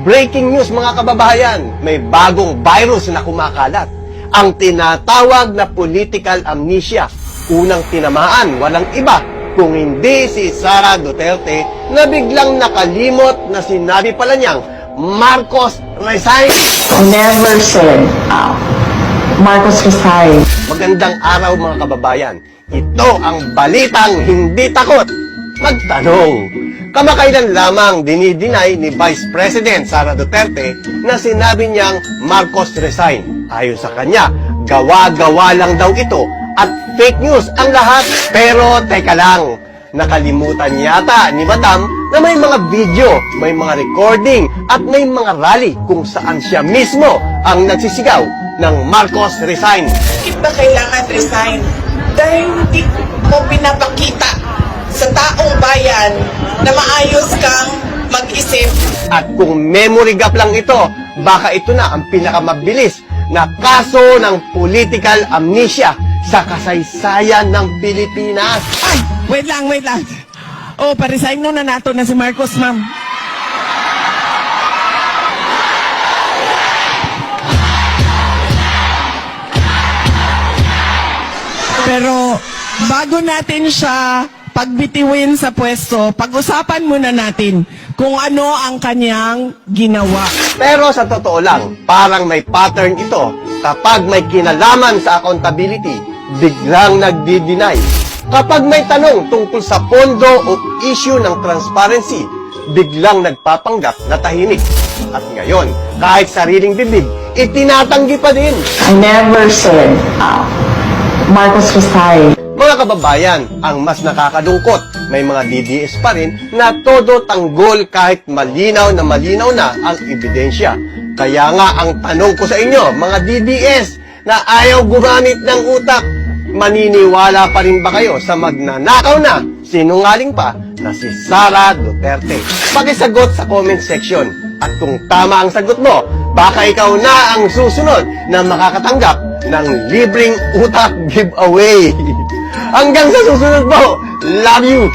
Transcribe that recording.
Breaking news mga kababayan, may bagong virus na kumakalat. Ang tinatawag na political amnesia. Unang tinamaan, walang iba kung hindi si Sara Duterte na biglang nakalimot na sinabi pala niyang Marcos resign. Never said Marcos resign. Magandang araw mga kababayan. Ito ang balitang hindi takot magtanong. Kamakailan lamang dinidinay ni Vice President Sara Duterte na sinabi niyang Marcos resign. Ayon sa kanya, gawa-gawa lang daw ito at fake news ang lahat. Pero teka lang, nakalimutan yata ni Madam na may mga video, may mga recording at may mga rally kung saan siya mismo ang nagsisigaw ng Marcos resign. Bakit ba kailangan resign? Dahil hindi mo pinapakita sa taong bayan na maayos kang mag-isip. At kung memory gap lang ito, baka ito na ang pinakamabilis na kaso ng political amnesia sa kasaysayan ng Pilipinas. Ay, wait lang. Oh, pa-resign na nato na si Marcos, ma'am. Pero bago natin siya pagbitiwin sa pwesto, pag-usapan muna natin kung ano ang kanyang ginawa. Pero sa totoo lang, parang may pattern ito. Kapag may kinalaman sa accountability, biglang nagdi-deny. Kapag may tanong tungkol sa pondo o issue ng transparency, biglang nagpapanggap na tahimik. At ngayon, kahit sariling bibig, itinatanggi pa din. I never said Marcos resign. Mga kababayan, ang mas nakakalungkot, may mga DDS pa rin na todo tanggol kahit malinaw na ang ebidensya. Kaya nga ang tanong ko sa inyo, mga DDS na ayaw gumamit ng utak, maniniwala pa rin ba kayo sa magnanakaw na, sinungaling pa na si Sara Duterte? Pakisagot sa comment section. At kung tama ang sagot mo, baka ikaw na ang susunod na makakatanggap ng libreng utak giveaway. Hanggang sa susunod po, love you!